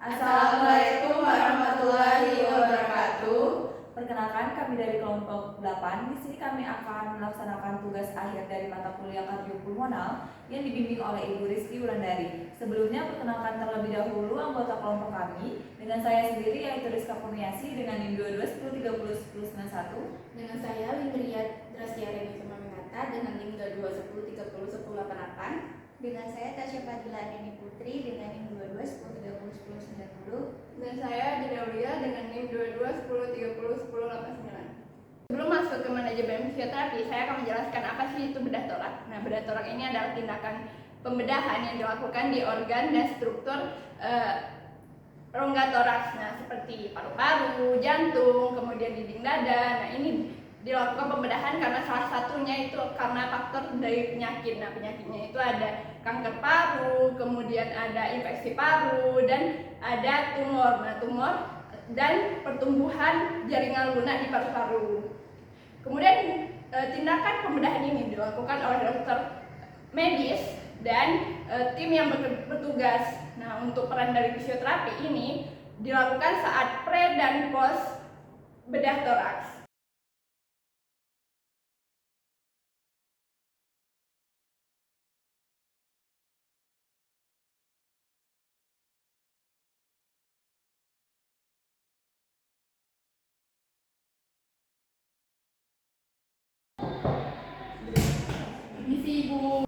Assalamualaikum warahmatullahi wabarakatuh. Perkenalkan, kami dari kelompok 8. Di sini kami akan melaksanakan tugas akhir dari mata kuliah kardiopulmonal yang dibimbing oleh Ibu Rizky Wulandari. Sebelumnya, perkenalkan terlebih dahulu anggota kelompok kami. Dengan saya sendiri yaitu Rizka Kurniasi dengan NIM 2210301091. Dengan saya Windria Drastiareni Semamengata dengan NIM 2210301088. Dengan saya Tasya Fadila Deni Putri dengan NIM 2210301090. Dan saya Dina Aulia dengan NIM 2210301089. Sebelum masuk ke manajemen fisioterapi, saya akan menjelaskan apa sih itu bedah torak. Nah, bedah torak ini adalah tindakan pembedahan yang dilakukan di organ dan struktur rongga toraks. Nah, seperti paru-paru, jantung, kemudian dinding dada. Nah, ini dilakukan pembedahan karena salah satunya itu karena faktor dari penyakit. Nah, penyakitnya itu ada kanker paru, kemudian ada infeksi paru, dan ada tumor. Nah, tumor dan pertumbuhan jaringan lunak di paru-paru. Kemudian tindakan pembedahan ini dilakukan oleh dokter medis dan tim yang bertugas. Nah, untuk peran dari fisioterapi ini dilakukan saat pre dan post bedah toraks. Misi Ibu.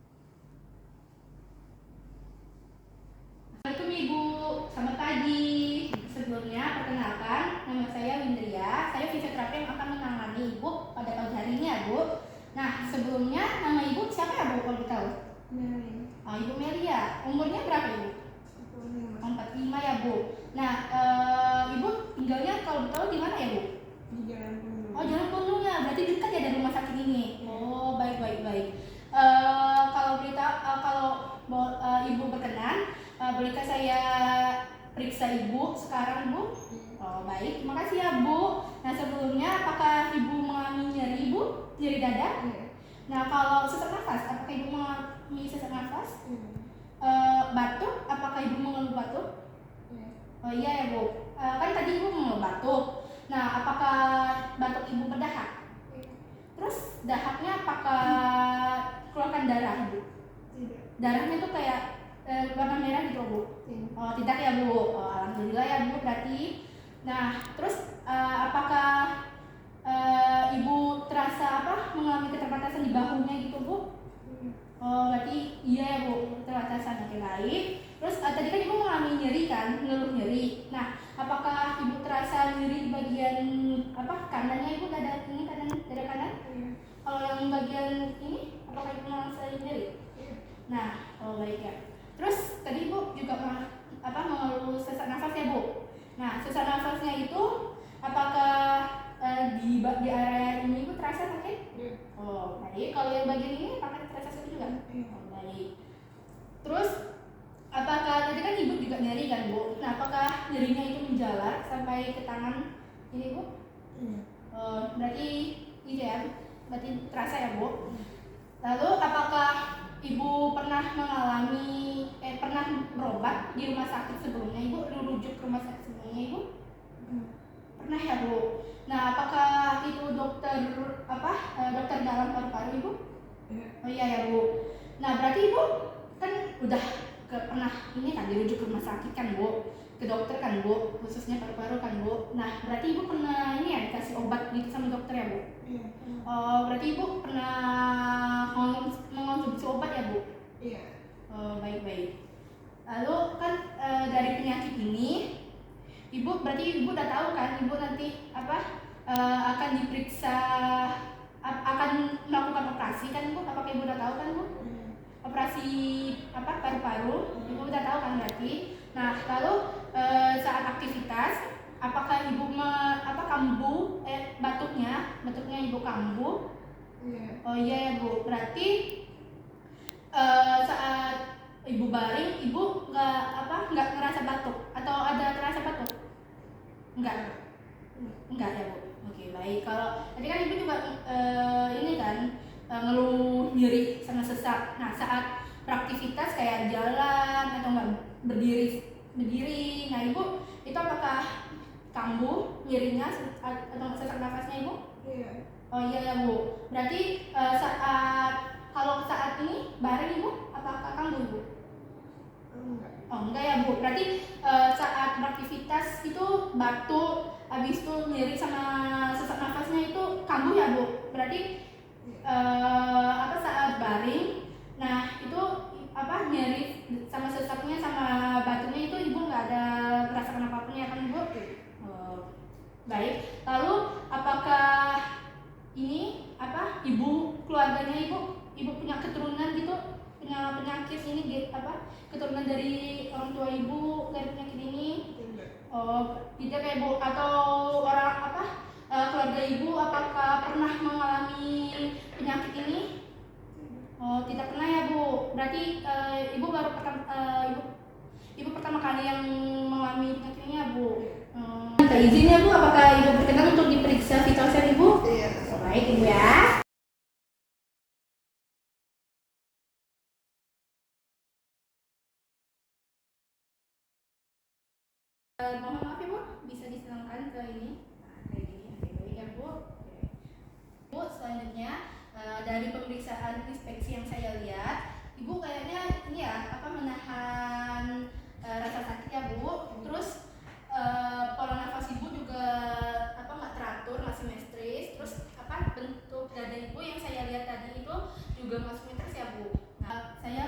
Assalamualaikum Ibu, selamat pagi. Sebelumnya perkenalkan, nama saya Windria. Saya fisioterapi yang akan menangani Ibu pada pagi hari ini ya Bu. Nah, sebelumnya nama Ibu siapa ya Bu kalau tahu? Oh, Ibu Melia. Umurnya berapa Ibu? 45 ya Bu. Nah, Ibu tinggalnya kalau tahu di mana ya Bu? Di Jalan Bendungan. Oh, Jalan Bendungan, berarti dekat ya dari rumah sakit ini. Oh, baik. Kalau Ibu berkenan, bolehkah saya periksa Ibu sekarang Bu? Oh, baik, terima kasih ya Bu. Nah, sebelumnya apakah Ibu mengalami nyeri Bu? Nyeri dada? Nah, kalau sesak nafas, apakah Ibu mengalami sesak nafas? Batuk, apakah Ibu mengeluh batuk? Oh iya ya Bu, kan tadi Ibu mengeluh batuk. Nah, apakah batuk Ibu berdahak? Terus dahaknya apakah keluarkan darah Bu? Tidak. Darahnya tuh kayak warna merah gitu Bu? Oh tidak ya Bu, oh, alhamdulillah ya Bu berarti. Nah terus apakah Ibu terasa mengalami keterbatasan di bahunya gitu Bu? Oh berarti iya ya Bu, keterbatasan. Oke baik. Terus tadi kan Ibu mengalami nyeri kan, ngeluh nyeri. Nah apakah Ibu terasa nyeri di bagian kanannya Ibu, dada ini dada kanan? Kalau yang bagian ini apakah Ibu merasa nyeri? Nah, oh baik ya. Terus tadi Ibu juga mengeluh sesak nafas ya Bu. Nah, sesak nafasnya itu apakah di area ini Ibu terasa sakit? Oh baik. Kalau yang bagian ini apakah terasa sakit juga? Oh baik. Terus apakah tadi kan Ibu juga nyeri kan Bu? Nah, apakah nyerinya itu menjalar sampai ke tangan ini Bu? Berarti itu ya. Berarti terasa ya Bu. Lalu apakah Ibu pernah berobat di rumah sakit sebelumnya Ibu? Dirujuk ke rumah sakit sebelumnya Ibu? Pernah ya Bu. Nah, apakah itu dokter dalam paru-paru Ibu? Oh iya ya Bu. Nah, berarti Ibu kan udah pernah ini kan dirujuk ke rumah sakit kan Bu? Ke dokter kan Bu, khususnya paru-paru kan Bu. Nah, berarti Ibu pernah ini ya dikasih obat gitu sama dokter ya Bu? Oh, berarti Ibu pernah mengonsumsi obat ya Bu? Iya. Oh, baik. Lalu kan dari penyakit ini, berarti Ibu udah tahu kan Ibu nanti akan diperiksa, akan melakukan operasi kan Bu? Apakah Ibu udah tahu kan Bu? Operasi paru-paru, Ibu udah tahu kan berarti. Nah, lalu saat aktivitas, apakah Ibu kambuh batuknya Ibu kambuh? Oh iya ya Bu, berarti saat Ibu baring Ibu nggak ngerasa batuk atau ada terasa batuk? Enggak ya Bu. Oke baik. Kalau tadi kan Ibu juga ini kan ngeluh nyeri sama sesak. Nah saat beraktivitas kayak jalan atau nggak berdiri berdiri. Nah ibu itu apakah kambuh, nyerinya atau sesak nafasnya ibu? Iya. Oh iya ya bu. Berarti kalau saat ini baring ibu, apakah kambuh ibu? Enggak. Oh enggak ya bu. Berarti saat beraktivitas itu batuk, habis itu nyeri sama sesak nafasnya itu kambuh ya bu. Berarti saat baring, nah itu nyeri sama sesaknya sama batuknya itu ibu nggak ada merasakan apapun ya kan ibu? Baik. Lalu apakah ini ibu keluarganya ibu punya keturunan gitu, punya penyakit ini keturunan dari orang tua ibu dari penyakit ini? Tidak. Oh tidak ya bu. Atau orang keluarga ibu apakah pernah mengalami penyakit ini? Oh tidak pernah ya bu. Berarti ibu baru ibu pertama kali yang mengalami penyakit ini ya bu. Minta izin ya bu, apakah ibu berkenan untuk diperiksa vital sign ibu? Iya. Oh, baik ibu ya. Mohon maaf ya bu, bisa disilangkan ke ini. Nah, kayak gini, oke baik ya bu. Oke. Bu, selanjutnya dari pemeriksaan inspeksi yang saya lihat, ibu kayaknya ini ya menahan rasa sakit ya bu. Terus pola nafas ibu juga nggak teratur, nggak simetris. Terus bentuk dada ibu yang saya lihat tadi itu juga nggak simetris ya bu. Nah, saya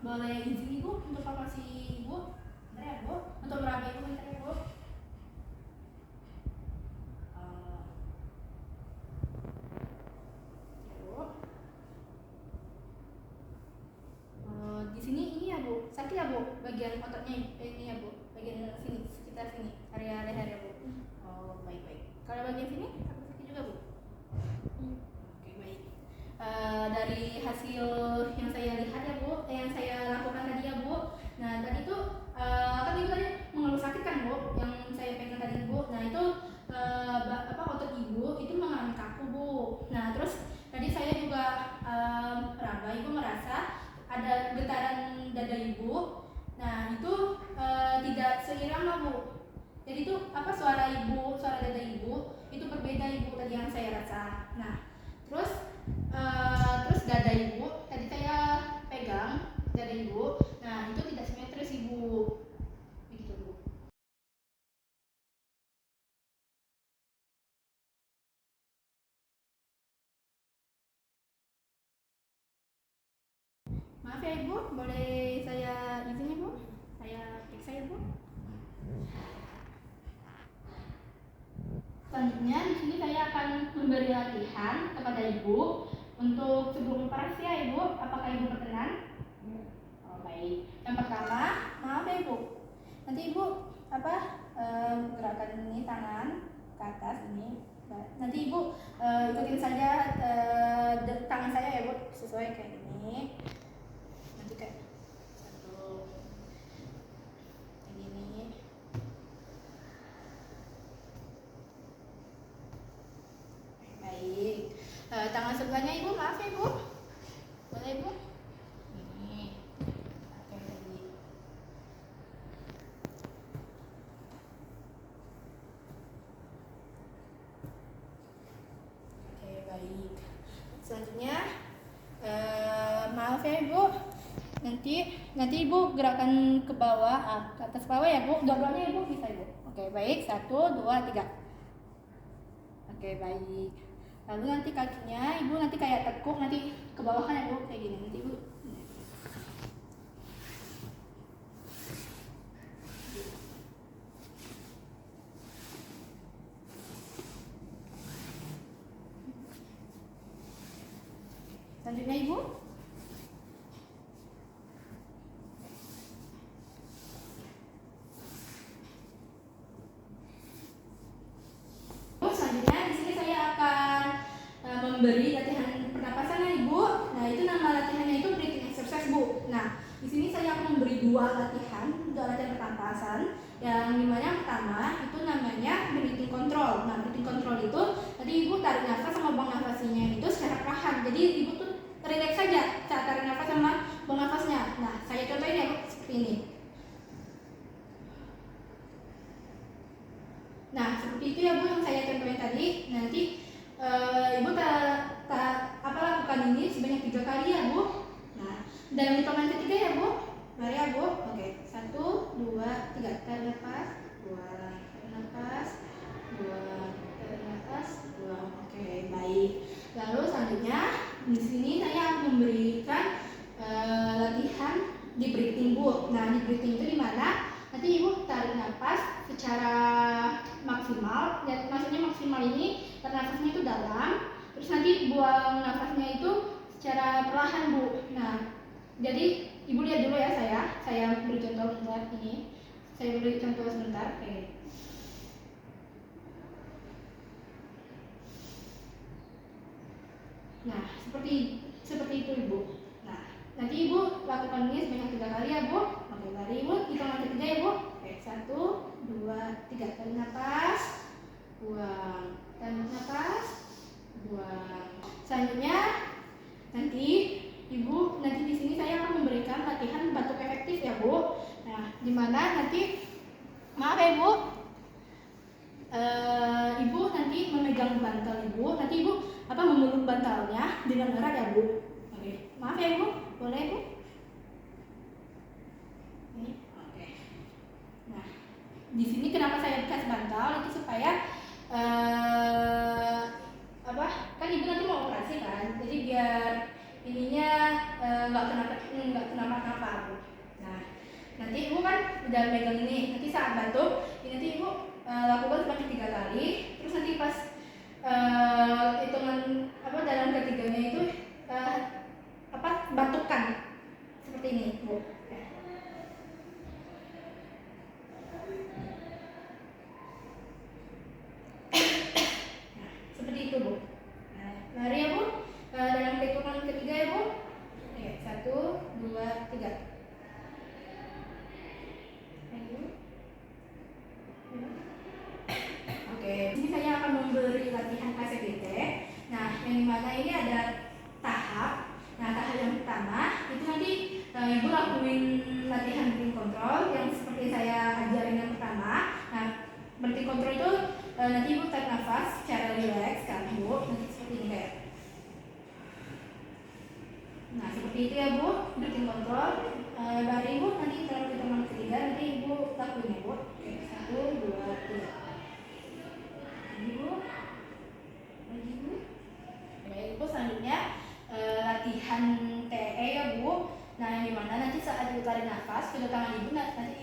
boleh izin ibu untuk palpasi ibu? Bentar ya bu, untuk meraba ibu bentar ya bu. Di sini ini ya bu, sakit ya bu bagian ototnya ini ya bu, bagian sini sekitar sini area leher ya bu. Oh baik baik. Kalau bagian sini apakah sakit juga bu? Oke baik. Dari hasil yang saya lihat ya bu, yang saya lakukan tadi ya bu. Nah tadi tuh kan ibu tadi mengeluh sakit kan bu, yang saya pegang tadi bu. Nah itu otot ibu itu mengalami kaku bu. Nah terus tadi saya juga meraba ibu merasa ada getaran dada ibu. Nah itu tidak seirama bu. Jadi itu suara dada ibu itu berbeda ibu tadi yang saya rasa. Nah terus dada ibu tadi saya pegang dada ibu. Nah itu tidak simetris ibu. Begitu bu. Maaf ya ibu, boleh saya izin ya bu? Saya periksa ya bu. Selanjutnya di sini saya akan memberi latihan kepada ibu untuk sebelum operasi ya ibu. Apakah ibu berkenan? Oh baik. Yang pertama, maaf ya ibu. Nanti ibu gerakan ini tangan ke atas ini. Nanti ibu ikutin saja tangan saya ya bu, sesuai kayak gini. Nanti kayak satu kayak gini. Baik. Tangan sebelahnya ibu, maaf ya ibu. Boleh ibu? Ini. Oke tadi. Oke baik. Selanjutnya maaf ya ibu. Nanti ibu gerakan ke bawah, ke atas bawah ya bu. Dua-duanya ibu bisa ibu. Oke baik. 1, 2, 3. Oke baik. Lalu nanti kakinya ibu nanti kayak tekuk nanti ke bawah kan ya bu kayak gini nanti ibu. Selanjutnya ibu. Selanjutnya di sini saya akan memberi latihan pernapasan ya ibu. Nah itu nama latihannya itu breathing exercise bu. Nah di sini saya akan memberi dua latihan untuk latihan pernapasan. Yang dimana yang pertama itu namanya breathing control. Nah breathing control itu tadi ibu tarik nafas sama buang nafasnya itu secara perlahan. Jadi ibu tuh relax saja saat tarik nafas sama buang nafasnya. Nah saya contohin ya bu seperti ini. seperti itu ya Bu yang saya contohin tadi. Nanti Ibu lakukan ini sebanyak 3 kali ya Bu. Nah, dalam hitungan ketiga ya Bu. Mari ya Bu. Oke, 1, 2, 3. Tarik nafas, buang. Tarik nafas, buang. Tarik nafas, buang. Oke, baik. Lalu selanjutnya di sini saya akan memberikan latihan di breathing Bu. Nah, di breathing itu di mana? Nanti Ibu tarik nafas secara maksimal. Ya, maksudnya maksimal ini tarik nafasnya itu dalam. Terus nanti buang nafasnya itu secara perlahan Bu. Nah, jadi Ibu lihat dulu ya saya beri contoh buat ini. Saya beri contoh sebentar. Oke. Nah, seperti itu Ibu. Nah, nanti Ibu lakukan ini sebanyak 3 kali ya Bu. Oke, mari Ibu hitungan ketiga ya Bu. Oke, 1, 2, 3. Tarik nafas, buang. Tarik nafas, buang. Selanjutnya nanti Ibu di sini saya akan memberikan latihan batuk efektif ya Bu. Nah, di mana nanti maaf ya Bu. Ibu nanti memegang bantal Ibu. Nanti Ibu memeluk bantalnya dengan erat ya Bu. Oke. Maaf ya Bu. Boleh Bu? Ini. Oke. Nah, di sini kenapa saya kasih bantal itu supaya kan Ibu nanti mau operasi kan. Jadi biar ininya nggak kenapa-napa Bu. Nah, nanti Ibu kan udah megang ini. Nanti saat batuk, nanti Ibu lakukan sebanyak 3 kali. Terus nanti pas hitungan dalam ketiganya itu batukkan seperti ini Bu. Ya. Nah, seperti itu Bu. Nah, mari ya Bu. Dalam hitungan ketiga ya Bu. Oke, 1, 2, 3. Ayo. Oke, ini saya akan memberi latihan KCBT. Nah, yang dimana ini ada tahap. Nah, tahap yang pertama itu nanti Ibu lakuin latihan breathing control yang seperti saya ajarin yang pertama. Nah, breathing control itu nanti Ibu tarik nafas secara rileks kan Bu. Nanti seperti ini kayak. Nah, seperti itu ya Bu, breathing control. Dari Ibu nanti dalam hitungan ketiga nanti Ibu lakuin ya Bu. Oke, 1, 2, 3. Ibu. Oke, Ibu selanjutnya latihan TE ya Bu. Nah, yang dimana nanti saat Ibu tarik nafas, kedua tangan Ibu nanti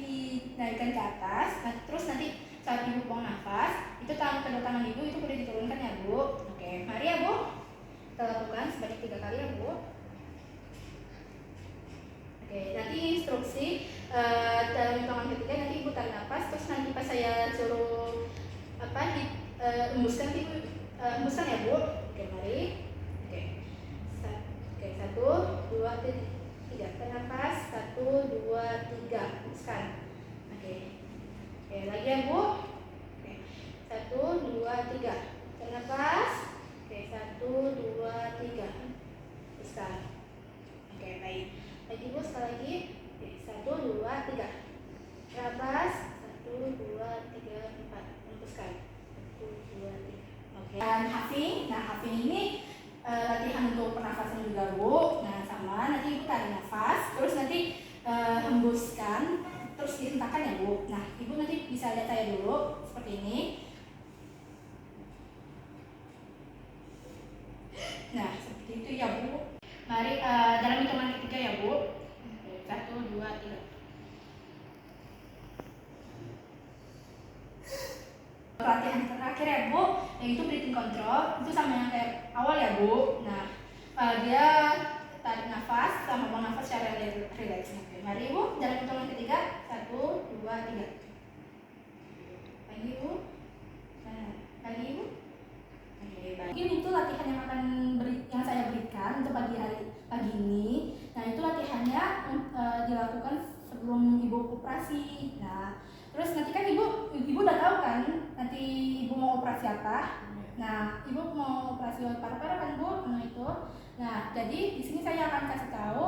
dinaikkan ke atas. Nah, terus nanti saat Ibu buang nafas, itu kedua tangan Ibu itu boleh diturunkan ya Bu. Oke, mari ya Bu. Kita lakukan sebanyak 3 kali ya Bu. Oke, nanti instruksi dalam hitungan ketiga nanti Ibu tarik nafas, terus nanti pas saya suruh hembuskan Ibu hembuskan ya Bu. Oke, mari. Oke. 1, 2, 3. Tarik nafas. 1, 2, 3. Hembuskan. Oke. Oke, lagi ya Bu. Oke. 1, 2, 3. Tarik nafas. Oke, 1, 2, 3. Hembuskan. Oke, baik. Lagi Bu, sekali lagi. Oke, 1, 2, 3. Nafas. 1, 2, 3, 4. Hembuskan. 1, 2, 3. Oke. Dan huffing. Nah, huffing ini latihan untuk pernafasan juga Bu. Nah, sama nanti Ibu tarik nafas, terus nanti hembuskan, terus dihentakkan ya Bu. Nah, Ibu nanti bisa lihat saya dulu seperti ini. Nah, seperti itu ya Bu. Mari dalam hitungan ketiga ya Bu. 1, 2, 3. Latihan terakhir ya Bu, yaitu breathing control. Itu sama yang kayak awal ya Bu. Nah, dia tarik nafas sama buang nafas secara rileks. Oke, mari Bu, dalam hitungan ketiga. 1, 2, 3. Lagi Bu. Nah, lagi Bu. Oke, baik. Mungkin itu latihan yang saya berikan untuk pagi ini. Nah, itu latihannya dilakukan sebelum Ibu operasi. Nah, terus nanti kan ibu udah tahu kan nanti Ibu mau operasi apa. Nah, Ibu mau operasi paru-paru kan Bu. Nah, itu. Nah, jadi di sini saya akan kasih tahu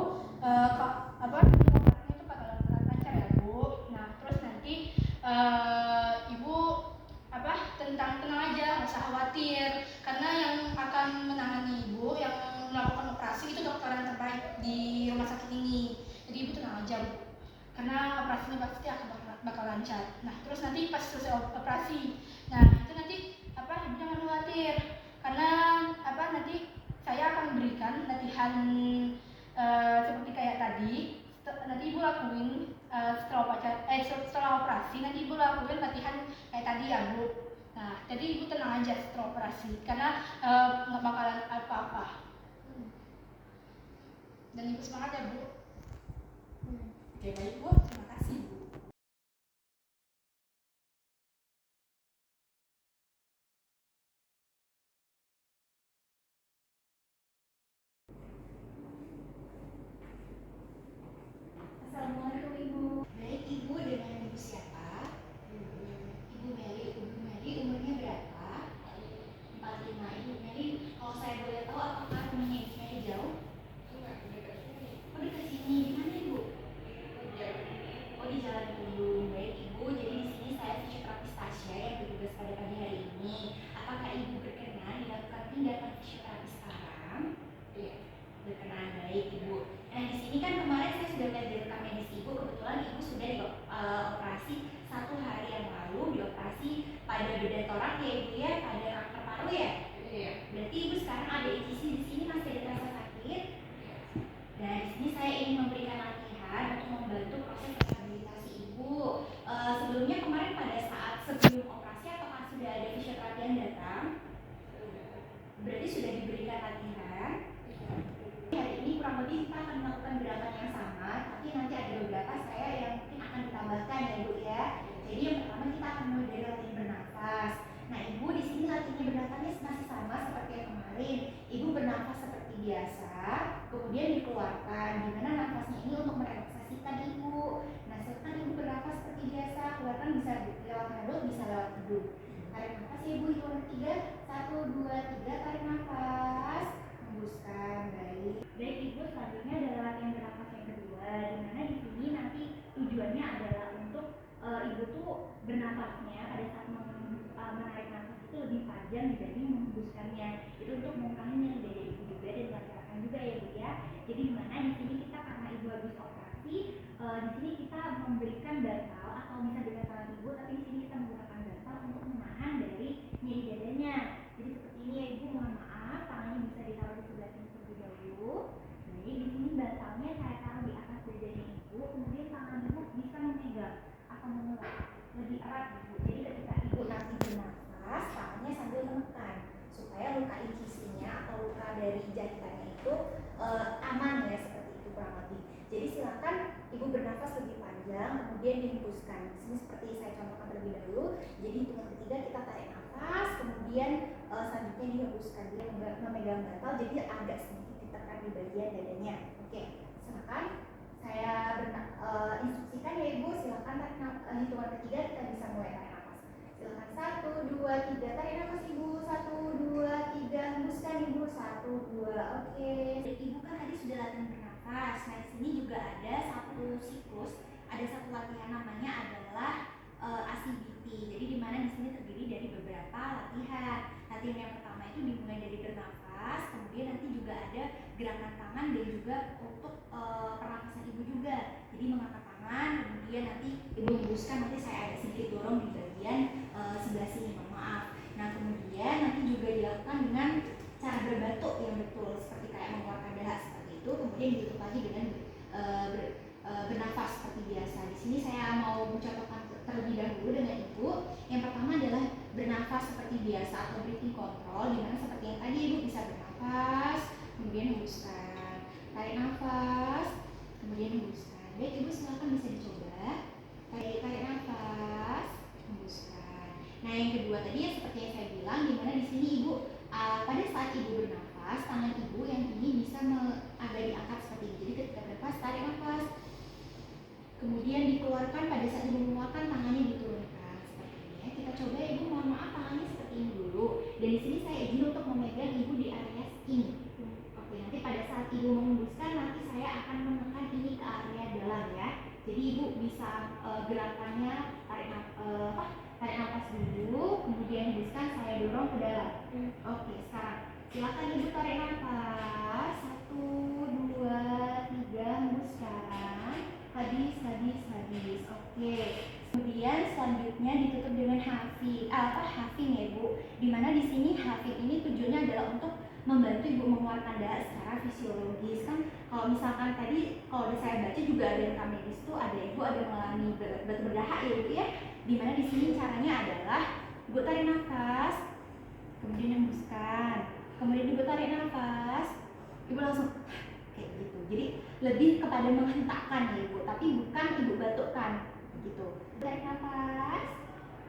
operasinya itu bakalan lancar ya Bu. Nah, terus nanti Ibu tentang nafasnya pasti bakal lancar. Nah terus nanti pas selesai operasi, nah itu nanti ibu jangan khawatir karena nanti saya akan berikan latihan seperti kayak tadi. Nanti ibu lakuin setelah operasi nanti ibu lakuin latihan kayak tadi ya Bu. Nah jadi ibu tenang aja setelah operasi karena nggak bakalan apa-apa. Dan ibu semangat ya Bu. Oke baik Bu, terima kasih Bu. Assalamualaikum Ibu. Baik Ibu, dengan Ibu siapa? Ibu Meli. Ibu Meli umurnya berapa? 45. Ibu Meli, kalau saya boleh tahu apakah rumahnya Ibu Meli jauh? Oh dekat sini. Di mana Ibu? Oh di Jalan Gunung. Baik Ibu, jadi di sini saya fisioterapis Tasya yang bertugas pada pagi hari ini. Apakah Ibu berkenan dilakukan tindakan fisioterapi sekarang? Iya. Berkenan, baik Ibu. Nah di sini kan kemarin saya sudah melihat dari rekam medis Ibu, kebetulan Ibu sudah dioperasi 1 hari yang lalu, dioperasi pada bedah torak ya Ibu ya, pada kanker paru ya. Iya. Berarti Ibu sekarang ada ECC di sini, masih ada terasa sakit. Nah di sini saya ingin memberikan latihan untuk membantu proses rehabilitasi Ibu. Sebelumnya kemarin pada saat sebelum operasi apakah sudah ada fisioterapi yang datang? Berarti sudah diberikan latihan. Hari ini kurang lebih kita akan melakukan gerakan yang sama, tapi nanti ada beberapa saya yang mungkin akan ditambahkan ya Bu ya. Jadi yang pertama kita akan mulai dari latihan bernafas. Nah Ibu di sini latihan bernafasnya masih sama seperti yang kemarin. Ibu bernafas seperti biasa, kemudian dikeluarkan. Dimana nafasnya ini untuk merelaksasikan Ibu. Nah setelah Ibu bernafas seperti biasa, keluarkan bisa lewat mulut, bisa lewat hidung. Tarik nafas ya Ibu, hitungan 3, 1, 2, 3, tarik nafas. Hembuskan, baik Ibu, selanjutnya adalah latihan bernafas yang kedua, dimana di sini nanti tujuannya adalah untuk Ibu tuh bernafasnya pada saat menarik nafas itu lebih panjang dibanding menghembuskannya. Itu untuk mengurangi nyeri dada Ibu juga dan lancarkan juga ya Bu ya. Jadi dimana di sini kita karena Ibu habis operasi, di sini kita memberikan bantal atau bisa dengan tangan Ibu, tapi di sini kita menggunakan bantal untuk menahan dari nyeri dadanya. Jadi seperti ini ya Ibu, mohon maaf tangannya bisa ditaruh di sebelah sini terlebih dahulu. Jadi di sini bantalnya saya taruh di atas dadanya Ibu, kemudian tangan Ibu bisa memegang atau mengelak lebih erat Ibu. Jadi ketika Ibu nanti bernafas, tangannya sambil menekan supaya luka incisinya atau luka dari jahitannya itu aman ya, seperti itu kurang lebih. Jadi silakan Ibu bernafas lebih panjang, kemudian dihembuskan. Di sini seperti saya contohkan terlebih dahulu. Jadi hitungan ketiga kita tarik nafas, kemudian selanjutnya dihembuskan. Dia memegang bantal, jadi agak sedikit ditekan di bagian dadanya. Oke, silakan saya instruksikan ya Ibu. Silakan tarik hitungan ketiga kita bisa mulai tarik nafas. Silakan 1, 2, 3 tarik nafas Ibu. 1, 2, 3 hembuskan Ibu. 1, 2. Oke. Ibu kan tadi sudah latihan bernafas. Nah di sini juga ada satu siklus, ada satu latihan namanya adalah ACBT. Jadi dimana di sini terdiri dari beberapa latihan. Latihan yang pertama itu dimulai dari bernafas, kemudian nanti juga ada gerakan tangan dan juga untuk pernapasan Ibu juga. Jadi mengangkat tangan, kemudian nanti Ibu hembuskan, nanti saya agak sedikit dorong di bagian sebelah sini, mohon maaf. Nah kemudian nanti juga dilakukan dengan cara berbatuk yang betul, seperti kayak mengeluarkan dahak seperti itu, kemudian ditutup lagi dengan bernafas seperti biasa. Di sini saya mau mencontohkan terlebih dahulu dengan Ibu. Yang pertama adalah bernafas seperti biasa atau breathing control, dimana seperti yang tadi Ibu bisa bernafas, kemudian hembuskan, tarik nafas, kemudian hembuskan. Baik Ibu, silakan bisa dicoba. Tarik nafas, hembuskan. Nah yang kedua tadi ya seperti yang saya bilang, dimana di sini Ibu pada saat Ibu bernafas, tangan Ibu yang ini bisa agak diangkat seperti ini. Jadi ketika bernafas, tarik nafas, kemudian dikeluarkan. Pada saat Ibu mengeluarkan, tangannya diturunkan seperti ini ya. Kita coba Ibu, mohon maaf tangannya seperti ini dulu. Dan di sini saya izin untuk memegang Ibu di area ini. Oke, nanti pada saat Ibu menghembuskan, nanti saya akan menekan ini ke area dalam ya. Jadi Ibu bisa gerakannya tarik nafas dulu, kemudian hembuskan, saya dorong ke dalam. Oke, sekarang silakan Ibu tarik nafas. 1, 2, 3 hembuskan. hadis. Oke. Kemudian selanjutnya ditutup dengan hafin ya Bu. Dimana di sini hafin ini tujuannya adalah untuk membantu ibu mengeluarkan darah secara fisiologis. Kan kalau misalkan tadi kalau saya baca juga ada rekam medis tuh ada ibu ada mengalami batu berdahak ya Bu ya. Dimana di sini caranya adalah ibu tarik nafas, kemudian hembuskan, kemudian ibu tarik nafas, ibu langsung kayak gitu. Jadi lebih kepada menghentakkan ya ibu, tapi bukan ibu batukkan gitu. Tarik nafas,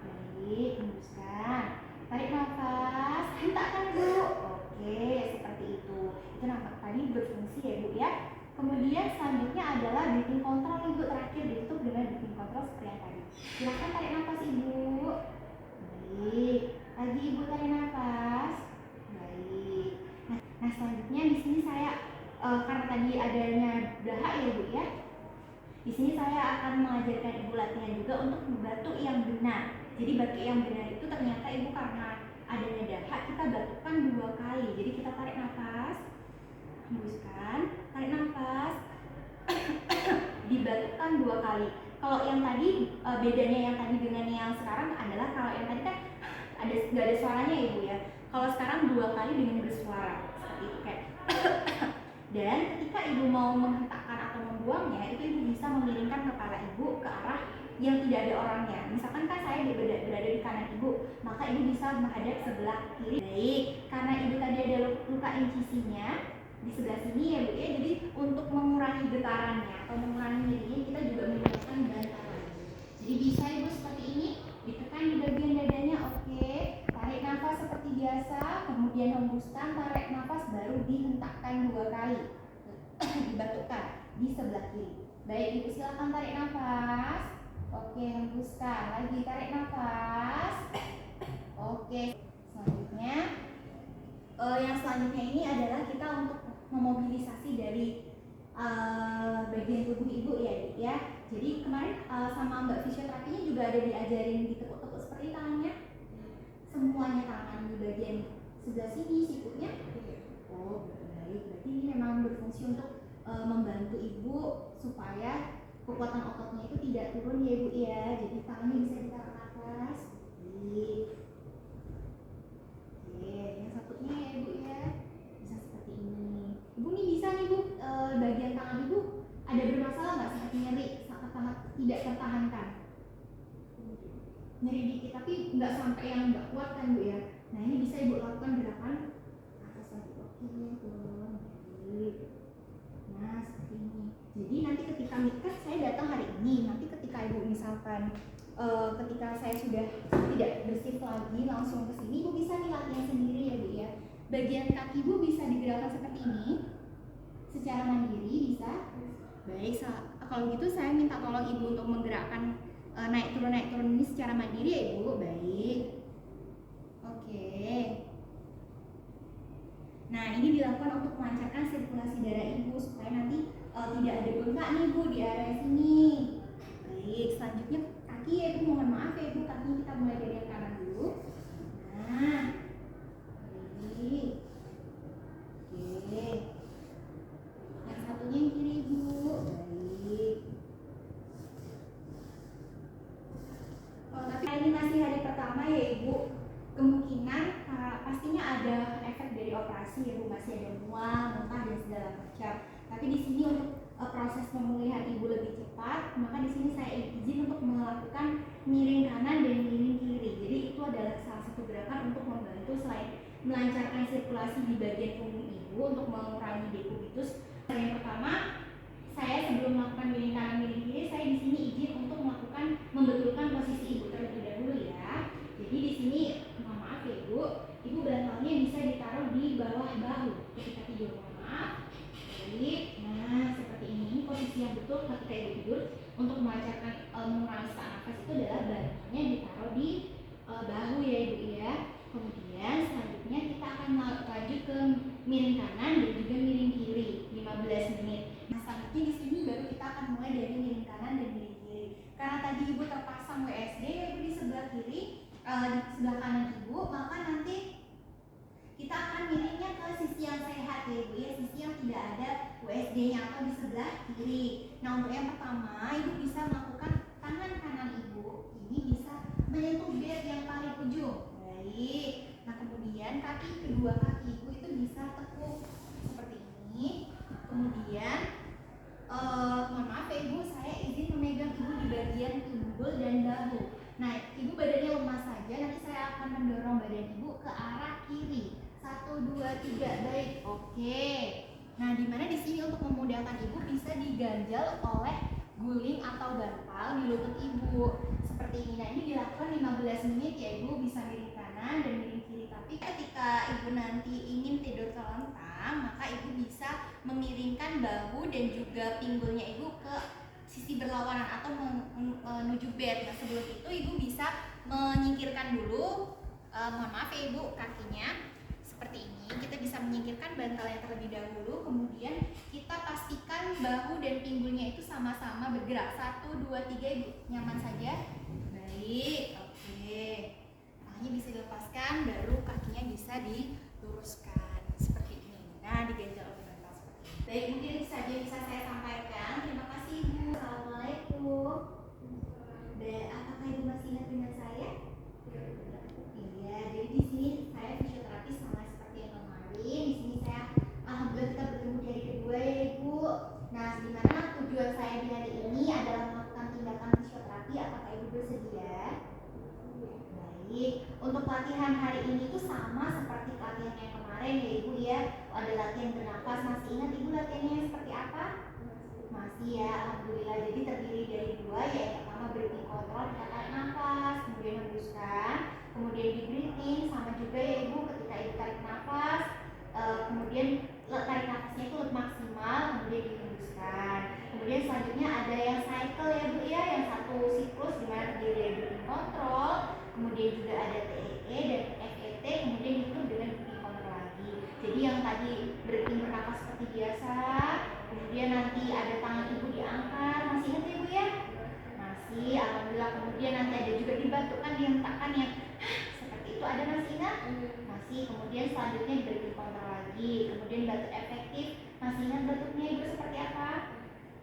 baik, hembuskan, tarik nafas, hentakkan Bu. Oke, seperti itu. Itu nampak tadi berfungsi ya Bu ya. Kemudian selanjutnya adalah breathing control ibu, terakhir ditutup dengan breathing control seperti yang tadi. Silahkan tarik nafas ibu. Baik, lagi ibu tarik nafas. Baik. Nah selanjutnya di sini saya karena tadi adanya dahak ya Bu ya. Di sini saya akan mengajarkan ibu latihan juga untuk batuk yang benar. Jadi batuk yang benar itu ternyata ibu karena adanya dahak kita batukkan 2 kali. Jadi kita tarik nafas, hembuskan, tarik nafas, dibatukkan 2 kali. Kalau yang tadi bedanya yang tadi dengan yang sekarang adalah kalau yang tadi kan nggak ada suaranya ibu ya. Kalau sekarang 2 kali dengan bersuara seperti itu kayak. Dan ketika ibu mau menghentakkan atau membuangnya itu ibu bisa memiringkan kepala ibu ke arah yang tidak ada orangnya. Misalkan kan saya berada di kanan ibu, maka ibu bisa menghadap sebelah kiri. Baik, karena ibu tadi ada luka incisinya di sebelah sini ya Bu ya. Jadi untuk mengurangi getarannya atau mengurangi nyerinya kita juga menggunakan bantalan. Jadi bisa ibu seperti ini, ditekan di bagian dadanya, oke. Tarik nafas seperti biasa, kemudian hembuskan, tarik nafas baru dihentakkan 2 kali. Dibatukkan di sebelah kiri. Baik, ibu silakan tarik nafas. Oke, hembuskan. Lagi tarik nafas. Oke, selanjutnya yang selanjutnya ini adalah kita untuk memobilisasi dari bagian tubuh ibu ya. Jadi kemarin sama Mbak fisioterapinya juga ada diajarin ditekuk-tekuk seperti tangannya. Semuanya tangan di bagian sebelah sini sikutnya. Oh, baik. Berarti ini memang berfungsi untuk membantu ibu supaya kekuatan ototnya itu tidak turun ya ibu ya. Jadi tangannya bisa ditarik nafas. Baik. Oke, yang satunya ya ibu ya. Bisa seperti ini. Ibu nih bisa nih Bu, bagian tangan ibu ada bermasalah nggak seperti nyeri sangat tidak tertahankan? Nyeri dikit tapi nggak sampai yang nggak kuat kan Bu ya. Nah ini bisa ibu lakukan gerakan atas lagi. Oke, turun. Baik. Nah seperti ini. Jadi nanti ketika kan saya datang hari ini, nanti ketika ibu misalkan ketika saya sudah tidak bersih lagi langsung ke sini, ibu bisa nih latihan sendiri ya Bu ya. Bagian kaki ibu bisa digerakkan seperti ini secara mandiri bisa. Baik, kalau gitu saya minta tolong ibu untuk menggerakkan naik turun ini secara mandiri ya ibu. Baik. Oke. Nah ini dilakukan untuk melancarkan sirkulasi darah ibu supaya nanti tidak ada bengkak nih Bu di area sini. Baik, selanjutnya kaki ya ibu, mohon maaf ya ibu, kaki kita mulai dari yang kanan dulu. Nah, baik. Oke. Yang satunya yang kiri ibu. Baik. Oh, tapi ini masih hari pertama ya ibu. Kemungkinan pastinya ada efek dari operasi ya Bu, masih ada mual, muntah dan segala macam. Tapi di sini untuk proses pemulihan ibu lebih cepat, maka di sini saya izin untuk melakukan miring kanan dan miring kiri. Jadi itu adalah salah satu gerakan untuk membantu selain melancarkan sirkulasi di bagian punggung ibu untuk mengurangi dekubitus. Yang pertama, saya sebelum melakukan miring kanan miring kiri, saya di sini izin untuk melakukan membetulkan posisi ibu terlebih dahulu ya. Jadi di sini mohon maaf ya ibu bantalnya bisa ditaruh di bawah bahu ketika tidur. Mohon maaf. Baik. Nah seperti ini posisi yang betul ketika ibu tidur untuk melancarkan mengurangi sesak nafas itu adalah bantalnya ditaruh di bahu ya ibu ya. Kemudian selanjutnya kita akan lanjut ke miring kanan dan juga miring kiri 15 menit. Nah selanjutnya di sini baru kita akan mulai dari miring kanan dan miring kiri. Karena tadi ibu terpasang WSD ya ibu di sebelah kiri, di sebelah kanan ibu, maka nanti kita akan miringnya ke sisi yang sehat ya ibu ya, sisi yang tidak ada USD-nya atau di sebelah kiri. Nah, untuk yang pertama, ibu bisa melakukan tangan kanan ibu ini bisa menyentuh bed yang paling ujung. Baik. Nah, kemudian kedua kaki ibu itu bisa tekuk seperti ini. Kemudian mohon maaf ya ibu, saya izin memegang ibu di bagian pinggul dan bahu. Nah, ibu badannya lemah saja, nanti saya akan mendorong badan ibu ke arah kiri. 1, 2, 3, baik, oke. Nah, dimana di sini untuk memudahkan ibu bisa diganjal oleh guling atau bantal di lutut ibu seperti ini. Nah, ini dilakukan 15 menit ya ibu, bisa miring kanan dan miring kiri. Tapi ketika ibu nanti ingin tidur telentang, maka ibu bisa memiringkan bahu dan juga pinggulnya ibu ke sisi berlawanan atau menuju bed. Nah, sebelum itu ibu bisa menyingkirkan dulu, mohon maaf ya ibu, kakinya seperti ini. Kita bisa menyingkirkan bantalnya terlebih dahulu, kemudian kita pastikan bahu dan pinggulnya itu sama-sama bergerak. 1, 2, 3 ibu, nyaman saja. Baik, oke. Tangannya bisa dilepaskan, baru kakinya bisa diluruskan seperti ini. Nah, diganjal oleh bantal seperti ini. Baik, mungkin itu saja yang bisa saya sampaikan. Terima kasih ibu. Assalamualaikum. Apakah ibu masih ingat dengan saya? Iya, jadi di sini saya fisioterapis sama seperti yang kemarin. Di sini saya alhamdulillah kita bertemu di hari kedua ya ibu. Nah, di mana tujuan saya di hari ini adalah melakukan tindakan fisioterapi. Apakah ibu bersedia? Baik. Untuk latihan hari ini tuh sama seperti latihan yang kemarin ya ibu ya. Ada latihan bernafas. Masih ingat ibu latihannya seperti apa? Masih ya, alhamdulillah. Jadi terdiri dari dua, ya. Yang pertama breathing control, kita tarik nafas, kemudian hembuskan, kemudian di breathing, sama juga ya ibu ketika ibu tarik nafas, kemudian tarik nafasnya itu lebih maksimal, kemudian dihembuskan. Kemudian selanjutnya ada yang cycle ya bu ya, yang satu siklus dimana terdiri dari breathing control, kemudian juga ada TEE dan FET, kemudian ditutup dengan breathing control lagi. Jadi yang tadi breathing bernafas seperti biasa, kemudian nanti ada tangan ibu diangkat, masih ingat ibu ya? Masih, alhamdulillah. Kemudian nanti ada juga dibatukkan, dihentakkan yang seperti itu, ada masih ingat? Masih. Kemudian selanjutnya breathing control lagi, kemudian batuk efektif, masih ingat batuknya ibu seperti apa?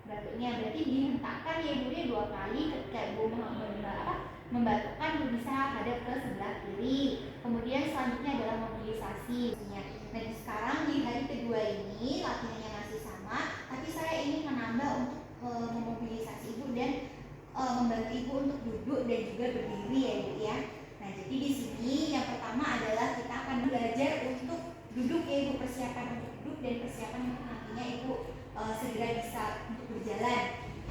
Batuknya berarti dihentakkan ya ibu ya 2 kali ketika ibu membatukkan, ibu bisa hadap ke sebelah kiri. Kemudian selanjutnya adalah mobilisasi. Nah, sekarang di hari kedua ini latihannya masih sama, tapi saya ingin menambah untuk memobilisasi ibu dan membantu ibu untuk duduk dan juga berdiri ya ibu ya. Nah, jadi di sini yang pertama adalah kita akan belajar untuk duduk ya ibu, persiapan untuk duduk dan persiapan untuk nantinya ibu segera bisa untuk berjalan.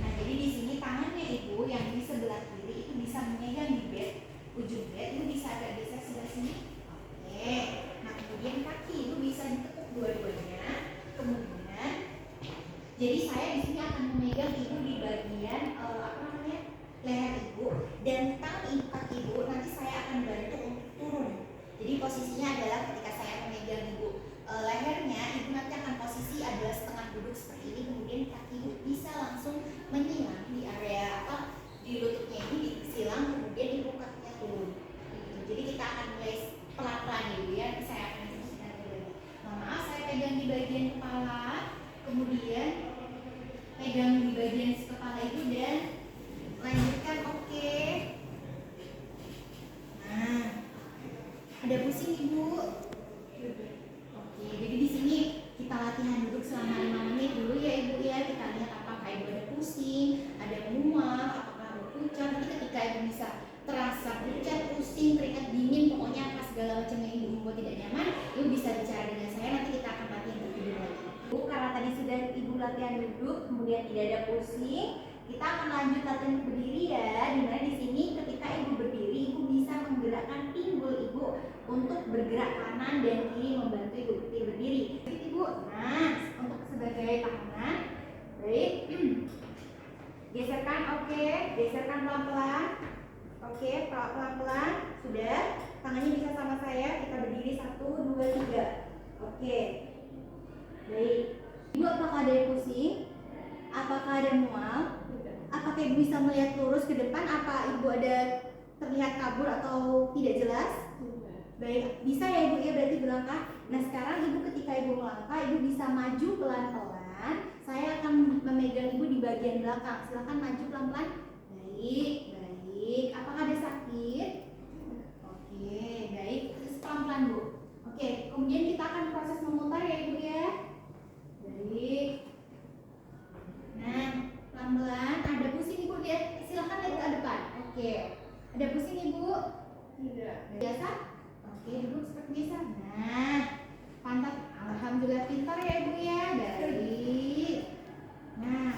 Nah, jadi di sini tangannya ibu yang di sebelah kiri itu bisa memegang di bed, ujung bed, ibu bisa agak geser sebelah sini. Oke. Nah, kemudian kaki ibu bisa ditekuk dua-duanya. Kemudian, jadi saya di sini akan memegang ibu di bagian leher ibu, dan tangan ibu, kaki ibu nanti saya akan bantu untuk turun. Jadi posisinya adalah ketika saya memegang ibu lehernya, ibu nanti akan posisi adalah setengah duduk seperti ini, kemudian kaki ibu bisa langsung menyilang di area di lututnya ini disilang, kemudian ibu kakinya turun. Jadi kita akan mulai pelan-pelan ibu ya. Nanti saya akan instruksikan dulu. Maaf, saya pegang di bagian kepala, kemudian pegang di bagian kepala ibu dan lanjutkan. Oke. Nah, ada pusing ibu. Oke, jadi di sini kita latihan duduk selama 5 menit dulu ya ibu ya. Kita lihat apakah ibu ada pusing, ada mual, apakah ada pucat. Nanti ketika ibu bisa terasa pucat, pusing, keringat dingin, pokoknya apa segala macam yang ibu membuat tidak nyaman, ibu bisa bicara dengan saya. Nanti kita akan latihan berdiri lagi. Bu, karena tadi sudah ibu latihan duduk, kemudian tidak ada pusing, kita akan lanjut latihan berdiri ya. Dimana di sini ketika ibu berdiri, ibu bisa menggerakkan pinggul ibu untuk bergerak kanan dan kiri, membantu ibu berdiri. Ibu, nah untuk sebagai tahanan, baik. Geserkan, oke. Geserkan pelan-pelan. Oke, pelan-pelan. Sudah. Tangannya bisa sama saya. Kita berdiri 1, 2, 3. Oke. Baik. Ibu, apakah ada yang pusing? Apakah ada mual? Apakah ibu bisa melihat lurus ke depan? Apa ibu ada terlihat kabur atau tidak jelas? Baik, bisa ya ibu ya, berarti berlangkah. Nah, sekarang ibu ketika ibu melangkah, ibu bisa maju pelan-pelan. pelan-pelan. Saya akan memegang ibu di bagian belakang. Silakan maju pelan-pelan. Baik, baik. Apakah ada sakit? Oke, baik. Terus pelan-pelan Bu. Oke, kemudian kita akan proses memutar ya Ibu ya. Baik. Nah, pelan-pelan. Ada pusing Ibu lihat. Silakan lihat ke depan. Oke. Ada pusing Ibu? Tidak. Biasa? Oke, duduk seperti biasa. Nah, pantat. Alhamdulillah pintar ya Ibu ya. Baik. Nah,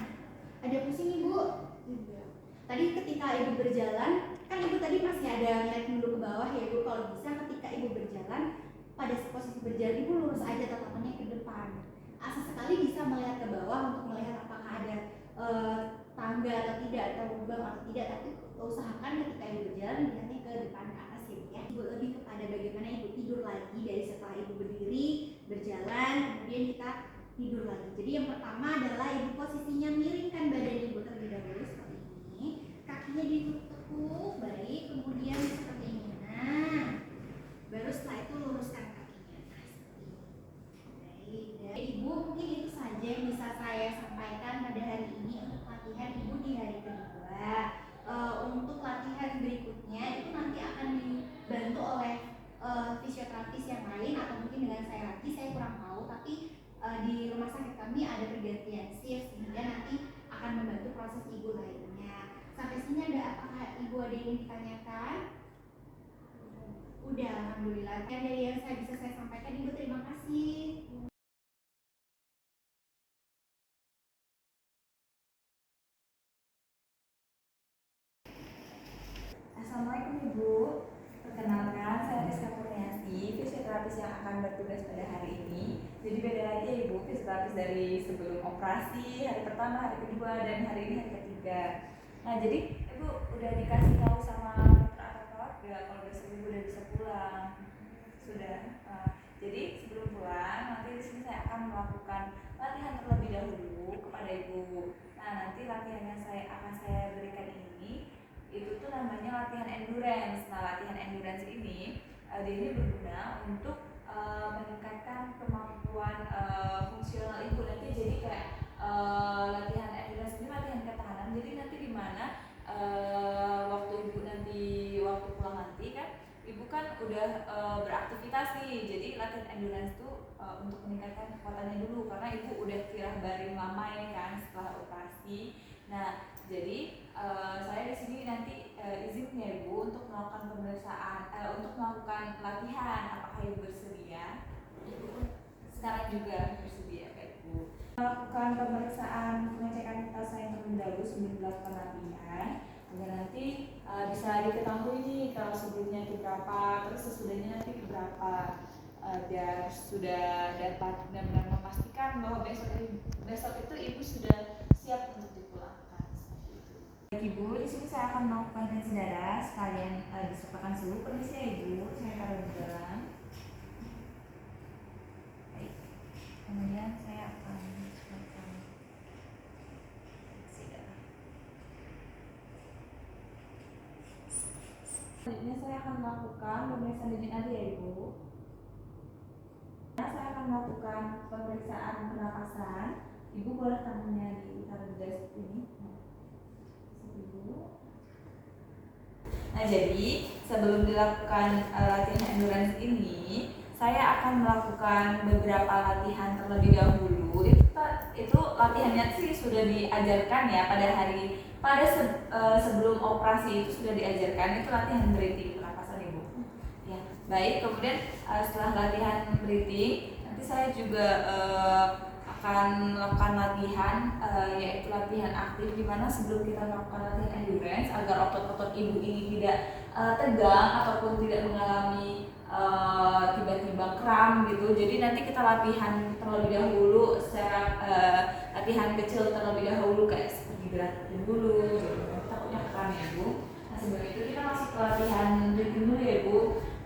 ada pusing Ibu? Tidak. Tadi ketika Ibu berjalan, kan Ibu tadi masih ada ngeliat dulu ke bawah ya Ibu. Kalau bisa ketika Ibu berjalan, pada posisi berjalan Ibu lurus aja tatapannya ke depan. Sesekali bisa melihat ke bawah untuk melihat apakah ada tangga atau tidak, atau lubang atau tidak, tapi usahakan ketika Ibu berjalan lihatnya ke depan ke atas ya Ibu ya. Ibu lebih kepada bagaimana Ibu tidur lagi dari setelah Ibu berdiri, berjalan, kemudian kita tidur lagi. Jadi yang pertama adalah Ibu posisinya miringkan badan Ibu terlebih dahulu seperti ini, kakinya ditekuk, baik, kemudian seperti ini. Nah, baru setelah itu luruskan kakinya. Nah, seperti ini. Baik, dan Ibu mungkin itu saja yang bisa saya sampaikan pada hari ini untuk latihan Ibu di hari kedua. Untuk latihan berikutnya itu nanti akan dibantu oleh fisioterapis yang lain atau mungkin dengan saya lagi, saya kurang tahu, tapi di rumah sakit kami ada pergantian shift sehingga nanti akan membantu proses Ibu lainnya. Sampai sini apakah Ibu ada yang ingin ditanyakan? Udah, alhamdulillah. Dan dari yang bisa saya sampaikan Ibu, terima kasih. Assalamualaikum Ibu. Perkenalkan, saya Rizka Kurniasi, fisioterapis yang akan bertugas pada hari ini. Jadi beda lagi ya Ibu, fisioterapis dari sebelum operasi, hari pertama, hari kedua, dan hari ini hari ketiga. Nah, jadi Ibu udah dikasih tahu sama dokter atau keluarga kalau besok Ibu udah bisa pulang. Sudah. Jadi sebelum pulang, nanti di sini saya akan melakukan latihan terlebih dahulu kepada Ibu. Nah, nanti latihan yang akan saya berikan ini itu tuh namanya latihan endurance. Nah, latihan endurance ini dia berguna untuk meningkatkan kemampuan fungsional Ibu nanti. Jadi kayak latihan endurance ini latihan ketahanan. Jadi nanti di mana waktu Ibu nanti waktu pulang nanti kan Ibu kan udah beraktivitas nih. Jadi latihan endurance itu untuk meningkatkan kekuatannya dulu karena Ibu udah tirah baring lama ya kan setelah operasi. Nah, jadi saya di sini nanti izinnya Ibu untuk melakukan pemeriksaan, untuk melakukan latihan. Apakah Ibu bersedia? Ibu sekarang juga bersedia, Ibu. Melakukan pemeriksaan pengecekan vital saya terlebih dahulu sebelum dilakukan latihan, agar nanti bisa diketahui nih kalau sebelumnya itu berapa, terus sesudahnya nanti berapa, biar sudah dapat benar-benar memastikan bahwa besok itu Ibu sudah siap untuk dipulangkan. Ibu, di sini saya akan melakukan tensi darah sekalian disertakan suhu. Permisi ya Ibu, saya taruh di dalam. Baik. Kemudian saya akan melakukan tensi darah. Selanjutnya saya akan melakukan pemeriksaan denyut nadi ya Ibu. Saya akan melakukan pemeriksaan pernapasan. Ibu boleh tangannya ditaruh di dada seperti ini. Nah, jadi sebelum dilakukan latihan endurance ini, saya akan melakukan beberapa latihan terlebih dahulu. Itu latihannya sih sudah diajarkan ya sebelum operasi itu sudah diajarkan. Itu latihan breathing pernapasan Ibu. Ya, baik. Kemudian setelah latihan breathing, nanti saya juga akan melakukan latihan yaitu latihan aktif, di mana sebelum kita melakukan latihan endurance agar otot-otot Ibu ini tidak tegang ataupun tidak mengalami tiba-tiba kram gitu. Jadi nanti kita latihan terlebih dahulu secara latihan kecil terlebih dahulu kayak seperti gerakan dulu. Jadi takutnya kram ya Ibu. Nah, sebelum itu kita masuk ke latihan breathing dulu ya Ibu.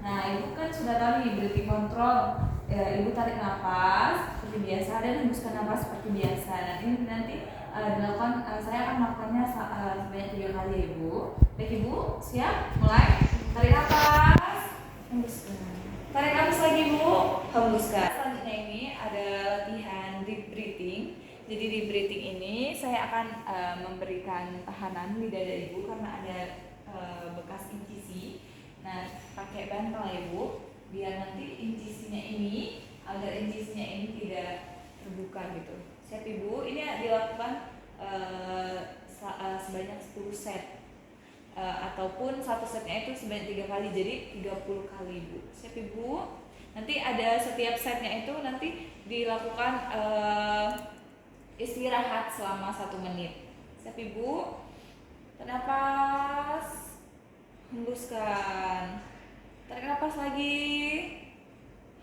Nah, Ibu kan sudah tahu nih breathing control. Ibu tarik nafas seperti biasa dan hembuskan nafas seperti biasa. Nah, ini nanti dilakukan, saya akan melakukannya sebanyak 3 kali ya Ibu. Baik Ibu, siap? Mulai. Tarik nafas, hembuskan. Tarik nafas lagi Ibu, hembuskan. Selanjutnya ini ada latihan deep breathing. Jadi di breathing ini saya akan memberikan tahanan di dada ibu karena ada bekas incisi. Nah, pakai bantal ya ibu, biar nanti incisinya ini, agar incisinya ini tidak terbuka gitu. Siap ibu, ini dilakukan sebanyak 10 set. Ataupun satu setnya itu sebanyak 3 kali, jadi 30 kali ibu. Siap ibu. Nanti ada setiap setnya itu nanti dilakukan istirahat selama 1 menit. Siap ibu. Tarik nafas, hembuskan. Tarik nafas lagi,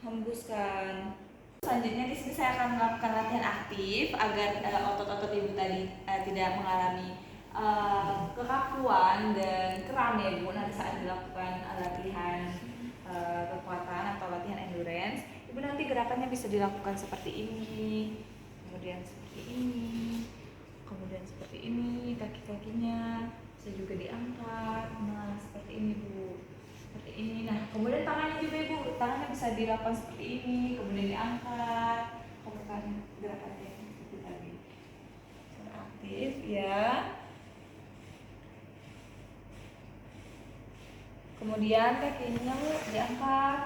hembuskan. Selanjutnya di sini saya akan melakukan latihan aktif agar otot-otot ibu tadi tidak mengalami kekakuan dan kram ya ibu. Nanti saat dilakukan latihan kekuatan atau latihan endurance, ibu nanti gerakannya bisa dilakukan seperti ini, kemudian seperti ini, kemudian seperti ini, kaki-kakinya bisa juga diangkat. Nah, seperti ini bu, seperti ini. Nah, kemudian tangannya juga ibu, tangannya bisa dilakukan seperti ini, kemudian diangkat. Lakukan gerakannya seperti tadi. Secara aktif ya. Kemudian kakinya bu diangkat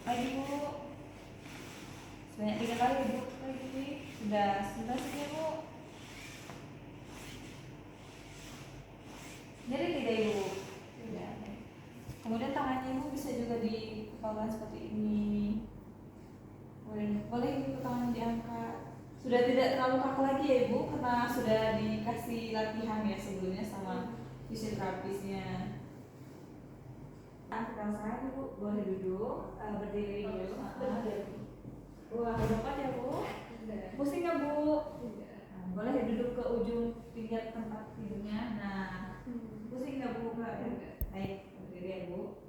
lagi bu, sebanyak 3 kali bu. Lagi sudah sini bu. Jadi tidak ibu, sudah. Kemudian tangannya ibu bisa juga dikepalkan seperti ini. Kemudian boleh ibu tangannya diangkat. Sudah tidak terlalu kaku lagi ya ibu, karena sudah dikasih latihan ya sebelumnya sama fisioterapisnya. Sekarang saya ibu boleh duduk, berdiri dulu. Wah, dapat ya bu? Pusing nggak bu? Nah, boleh duduk ke ujung pijat tempat tidurnya. Nah, pusing nggak bu? Nggak. Baik, berdiri ya bu.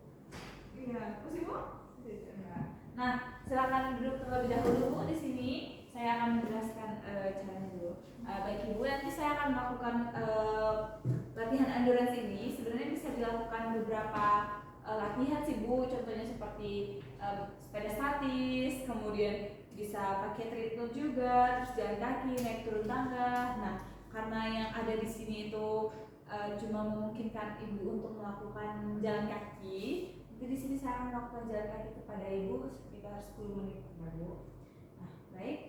Iya, pusing bu? Enggak. Nah, silakan duduk terlebih dahulu bu di sini. Saya akan menjelaskan caranya dulu. Baik ibu, nanti saya akan melakukan latihan endurance ini. Sebenarnya bisa dilakukan beberapa latihan sih bu. Contohnya seperti sepeda statis, kemudian bisa pakai treadmill juga, terus jalan kaki, naik turun tangga. Nah, karena yang ada di sini itu cuma memungkinkan ibu untuk melakukan jalan kaki, jadi di sini saya akan melakukan jalan kaki kepada ibu sekitar 10 menit ya bu. Nah, baik.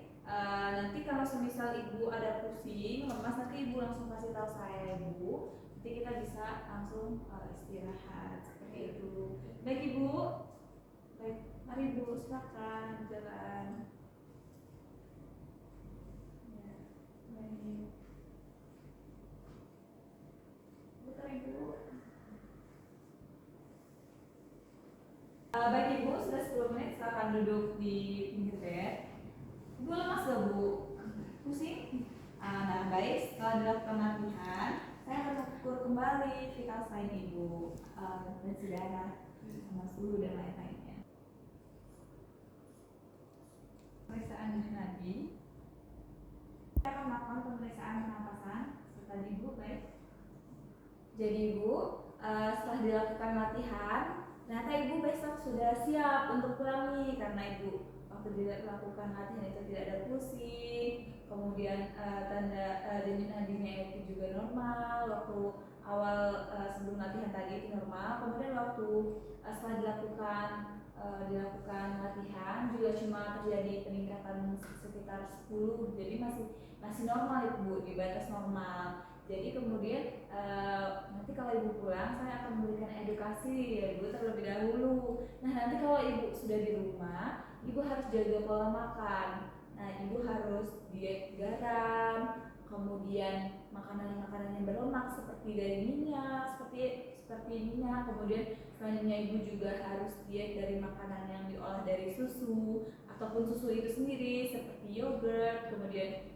Nanti kalau semisal ibu ada pusing, lemas, nanti ibu langsung kasih tahu saya ibu. Nanti kita bisa langsung istirahat seperti itu. Baik ibu. Baik, mari ibu silakan jalan. Ya, baik. Bentar ibu. Baik ibu, sudah 10 menit, silakan duduk di pinggir bed. Ibu lemas gak bu? Pusing? Nah baik, setelah dilakukan latihan, saya akan mengukur kembali vital sign ibu, tensi darah, sama suhu dan lain-lainnya. Pemeriksaan nadi. Saya akan melakukan pemeriksaan pernapasan setelah ibu, baik. Jadi ibu, setelah dilakukan latihan, ternyata ibu besok sudah siap untuk pulang nih, karena ibu waktu dilakukan latihan itu tidak ada pusing, kemudian tanda denyut nadinya itu juga normal, waktu awal sebelum latihan tadi itu normal, kemudian waktu setelah dilakukan latihan juga cuma terjadi peningkatan sekitar 10, jadi masih normal ibu, di batas normal. Jadi kemudian nanti kalau ibu pulang saya akan memberikan edukasi ya ibu terlebih dahulu. Nah nanti kalau ibu sudah di rumah, ibu harus jaga pola makan. Nah ibu harus diet garam, kemudian makanan yang berlemak seperti dari minyak, seperti minyak. Kemudian selanjutnya ibu juga harus diet dari makanan yang diolah dari susu ataupun susu itu sendiri seperti yogurt, kemudian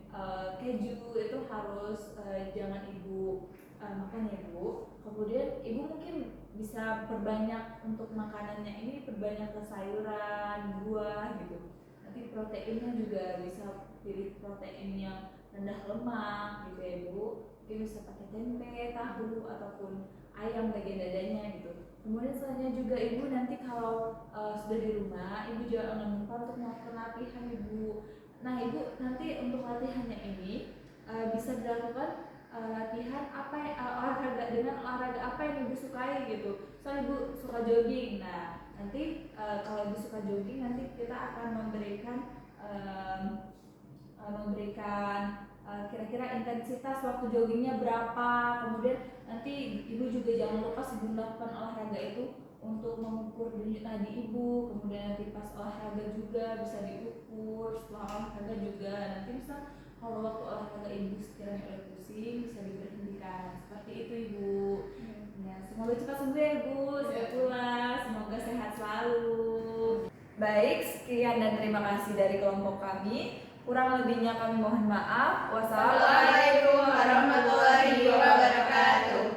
keju itu harus jangan ibu makan ya bu. Kemudian ibu mungkin bisa perbanyak untuk makanannya ini, perbanyak ke sayuran, buah gitu. Nanti proteinnya juga bisa pilih protein yang rendah lemak gitu ya bu. Mungkin bisa pakai tempe, tahu ataupun ayam bagian dadanya gitu. Kemudian selanjutnya juga ibu nanti kalau sudah di rumah, ibu jangan lupa untuk melakukan latihan ibu. Nah Ibu, nanti untuk latihannya ini bisa dilakukan latihan olahraga dengan olahraga apa yang Ibu sukai gitu. Soalnya Ibu suka jogging. Nah nanti kalau Ibu suka jogging, nanti kita akan memberikan kira-kira intensitas waktu joggingnya berapa. Kemudian nanti Ibu juga jangan lupa sebelum melakukan olahraga itu untuk mengukur denyut nadi Ibu. Kemudian nanti pas olahraga juga bisa diukur, setelah olahraga juga. Nanti bisa kalau waktu olahraga Ibu sekiranya oleh pusing bisa diberhentikan. Seperti itu Ibu. Ya, semoga cepat sembuh ya Ibu, cepat pulang, semoga sehat selalu. Baik, sekian dan terima kasih dari kelompok kami. Kurang lebihnya kami mohon maaf. Wassalamualaikum Assalamualaikum warahmatullahi wabarakatuh.